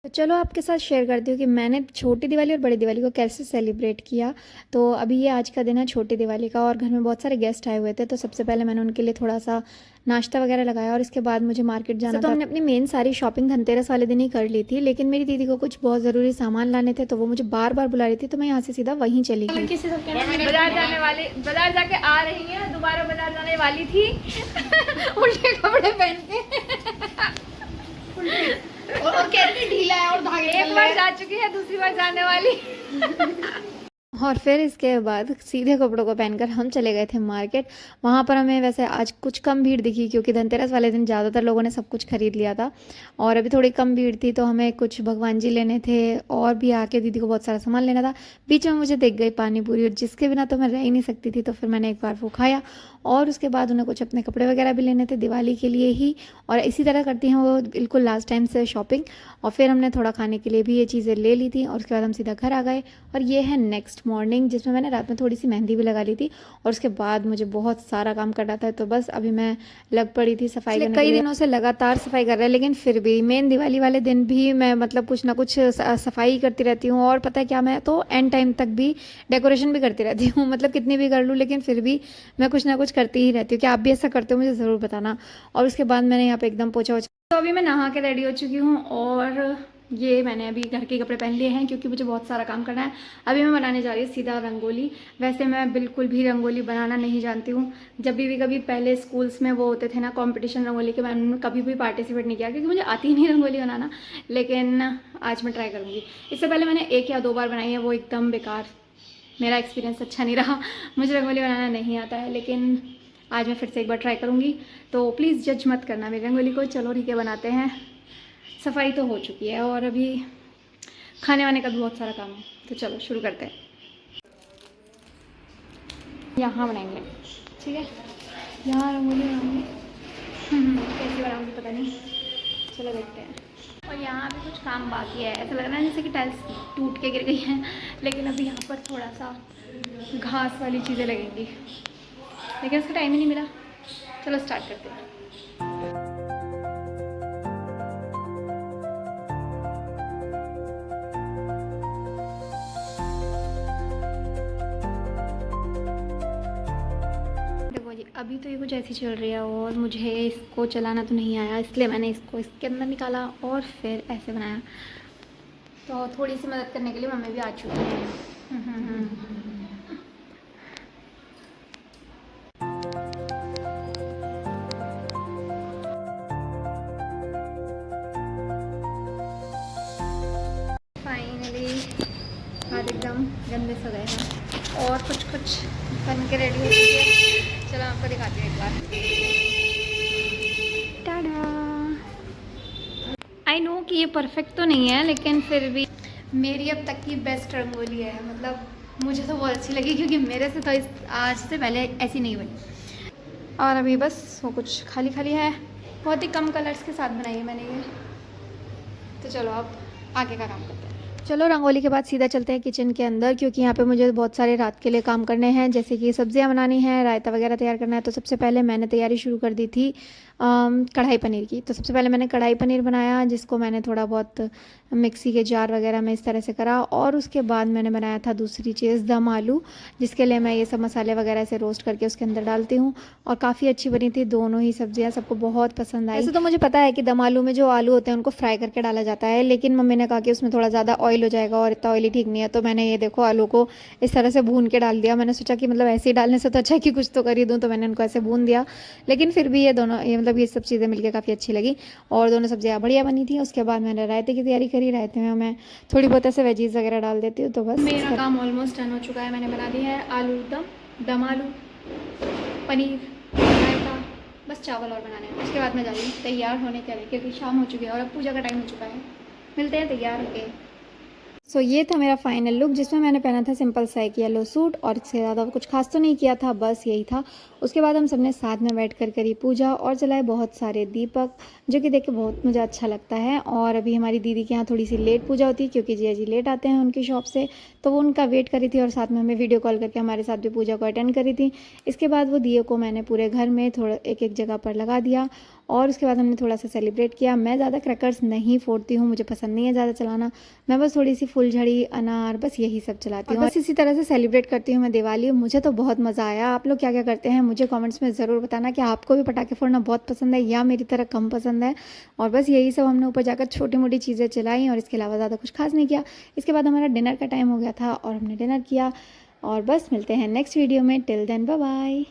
तो चलो आपके साथ शेयर करती हूँ कि मैंने छोटी दिवाली और बड़ी दिवाली को कैसे सेलिब्रेट किया। तो अभी ये आज का दिन है छोटी दिवाली का और घर में बहुत सारे गेस्ट आए हुए थे, तो सबसे पहले मैंने उनके लिए थोड़ा सा नाश्ता वगैरह लगाया और इसके बाद मुझे मार्केट जाना था। तो हमने अपनी मेन सारी शॉपिंग धनतेरस वाले दिन ही कर ली थी, लेकिन मेरी दीदी को कुछ बहुत ज़रूरी सामान लाने थे तो वो मुझे बार बार बुला रही थी, तो मैं यहाँ से सीधा वहीं चली गई। बाजार जाने वाले, बाजार जाके आ रही है, दोबारा बाजार जाने वाली थी उल्टे कपड़े पहन के और कहते ढीला है और धागे एक बार जा चुकी है, दूसरी बार जाने वाली। और फिर इसके बाद सीधे कपड़ों को पहनकर हम चले गए थे मार्केट। वहाँ पर हमें वैसे आज कुछ कम भीड़ दिखी क्योंकि धनतेरस वाले दिन ज़्यादातर लोगों ने सब कुछ खरीद लिया था और अभी थोड़ी कम भीड़ थी, तो हमें कुछ भगवान जी लेने थे और भी आके दीदी को बहुत सारा सामान लेना था। बीच में मुझे दिख गई पानी पूरी और जिसके बिना तो मैं रह ही नहीं सकती थी, तो फिर मैंने एक बार वो खाया और उसके बाद उन्हें कुछ अपने कपड़े वगैरह भी लेने थे दिवाली के लिए ही। और इसी तरह करती हैं वो बिल्कुल लास्ट टाइम से शॉपिंग। और फिर हमने थोड़ा खाने के लिए भी ये चीज़ें ले ली थी और उसके बाद हम सीधा घर आ गए। और ये है नेक्स्ट मॉर्निंग, जिसमें मैंने रात में थोड़ी सी मेहंदी भी लगा ली थी और उसके बाद मुझे बहुत सारा काम करना था, तो बस अभी मैं लग पड़ी थी सफाई करने। कई दिनों से लगातार सफाई कर रहा है, लेकिन फिर भी मेन दिवाली वाले दिन भी मैं मतलब कुछ ना कुछ सफाई करती रहती हूँ। और पता है क्या, मैं तो एंड टाइम तक भी डेकोरेशन भी करती रहती हूँ, मतलब कितनी भी कर लूँ लेकिन फिर भी मैं कुछ ना कुछ करती ही रहती हूँ। क्या आप भी ऐसा करते हो, मुझे ज़रूर बताना। और उसके बाद मैंने यहाँ पे एकदम पोछा वोछा, तो अभी मैं नहा के रेडी हो चुकी हूँ और ये मैंने अभी घर के कपड़े पहन लिए हैं क्योंकि मुझे बहुत सारा काम करना है। अभी मैं बनाने जा रही हूँ सीधा रंगोली। वैसे मैं बिल्कुल भी रंगोली बनाना नहीं जानती हूँ। जब भी कभी पहले स्कूल्स में वो होते थे ना कॉम्पिटिशन रंगोली के, मैंने कभी भी पार्टिसिपेट नहीं किया क्योंकि मुझे आती ही नहीं रंगोली बनाना, लेकिन आज मैं ट्राई करूँगी। इससे पहले मैंने 1 या 2 बार बनाई है, वो एकदम बेकार, मेरा एक्सपीरियंस अच्छा नहीं रहा। मुझे रंगोली बनाना नहीं आता है, लेकिन आज मैं फिर से एक बार ट्राई करूँगी, तो प्लीज़ जज मत करना मेरी रंगोली को। चलो ठीक है, बनाते हैं। सफाई तो हो चुकी है और अभी खाने वाने का भी बहुत सारा काम है, तो चलो शुरू करते हैं। यहाँ बनाएंगे, ठीक है, यहाँ रंगोली बनाऊँगी। कैसे बनाऊँगी पता नहीं, चलो देखते हैं। और यहाँ भी कुछ काम बाकी है, ऐसा लग रहा है जैसे कि टाइल्स टूट के गिर गई हैं, लेकिन अभी यहाँ पर थोड़ा सा घास वाली चीज़ें लगेंगी, लेकिन उसका टाइम ही नहीं मिला। चलो स्टार्ट करते हैं। देखो जी, अभी तो ये कुछ ऐसी चल रही है और मुझे इसको चलाना तो नहीं आया, इसलिए मैंने इसको इसके अंदर निकाला और फिर ऐसे बनाया। तो थोड़ी सी मदद करने के लिए मम्मी भी आ चुकी है। फाइनली हाथ एकदम गंदे से गए हैं और कुछ कुछ बन के रेडी हो चुकी है। चलो आपको दिखाती हूँ एक बार। टाडा! आई नो कि ये परफेक्ट तो नहीं है, लेकिन फिर भी मेरी अब तक की बेस्ट रंगोली है। मतलब मुझे तो बहुत अच्छी लगी क्योंकि मेरे से तो आज से पहले ऐसी नहीं बनी। और अभी बस वो कुछ खाली खाली है, बहुत ही कम कलर्स के साथ बनाई है मैंने ये। तो चलो अब आगे का काम करते हैं। चलो रंगोली के बाद सीधा चलते हैं किचन के अंदर, क्योंकि यहाँ पे मुझे बहुत सारे रात के लिए काम करने हैं, जैसे कि सब्जियाँ बनानी है, रायता वगैरह तैयार करना है। तो सबसे पहले मैंने तैयारी शुरू कर दी थी कढ़ाई पनीर की। तो सबसे पहले मैंने कढ़ाई पनीर बनाया, जिसको मैंने थोड़ा बहुत मिक्सी के जार वगैरह में इस तरह से करा। और उसके बाद मैंने बनाया था दूसरी चीज़, दम आलू, जिसके लिए मैं ये सब मसाले वगैरह से रोस्ट करके उसके अंदर डालती हूँ। और काफ़ी अच्छी बनी थी दोनों ही सब्जियाँ, सबको बहुत पसंद आई। वैसे तो मुझे पता है कि दम आलू में जो आलू होते हैं उनको फ्राई करके डाला जाता है, लेकिन मम्मी ने कहा कि उसमें थोड़ा ज़्यादा ऑयल हो जाएगा और इतना ऑयली ठीक नहीं है, तो मैंने ये देखो आलू को इस तरह से भून के डाल दिया। मैंने सोचा कि मतलब ऐसे ही डालने से तो अच्छा है कि कुछ तो कर ही दूँ, तो मैंने उनको ऐसे भून दिया। लेकिन फिर भी ये दोनों मतलब ये सब चीज़ें मिलकर काफ़ी अच्छी लगी और दोनों सब्जियाँ बढ़िया बनी थी। उसके बाद मैंने रायते की तैयारी करी। रायते में मैं थोड़ी बहुत ऐसे वेजीज वगैरह डाल देती हूँ। तो बस मेरा काम ऑलमोस्ट डन हो चुका है। मैंने बना दी है आलू दम आलू, पनीर, रायता, बस चावल और बनाने हैं। उसके बाद मैं जा रही हूँ तैयार होने के लिए, क्योंकि शाम हो चुकी है और अब पूजा का टाइम हो चुका है। मिलते हैं तैयार होके। सो ये था मेरा फाइनल लुक, जिसमें मैंने पहना था सिंपल सा एक येलो सूट और इससे ज़्यादा कुछ खास तो नहीं किया था, बस यही था। उसके बाद हम सबने साथ में बैठ कर करी पूजा और जलाए बहुत सारे दीपक, जो कि देख के बहुत मुझे अच्छा लगता है। और अभी हमारी दीदी के यहाँ थोड़ी सी लेट पूजा होती है क्योंकि जिया जी लेट आते हैं उनकी शॉप से, तो वो उनका वेट करी थी और साथ में हमें वीडियो कॉल करके हमारे साथ भी पूजा को अटेंड करी थी। इसके बाद वो दिए को मैंने पूरे घर में थोड़ा एक एक जगह पर लगा दिया और उसके बाद हमने थोड़ा सा सेलिब्रेट किया। मैं ज़्यादा क्रैकर्स नहीं फोड़ती हूँ, मुझे पसंद नहीं है ज़्यादा चलाना। मैं बस थोड़ी सी फुलझड़ी, अनार, बस यही सब चलाती हूँ। बस इसी तरह से सेलिब्रेट करती हूँ मैं दिवाली। मुझे तो बहुत मज़ा आया। आप लोग क्या क्या करते हैं मुझे कमेंट्स में ज़रूर बताना कि आपको भी पटाखे फोड़ना बहुत पसंद है या मेरी तरह कम पसंद है। और बस यही सब हमने ऊपर जाकर छोटी मोटी चीज़ें चलाई और इसके अलावा ज़्यादा कुछ खास नहीं किया। इसके बाद हमारा डिनर का टाइम हो गया था और हमने डिनर किया। और बस मिलते हैं नेक्स्ट वीडियो में। Till then bye bye.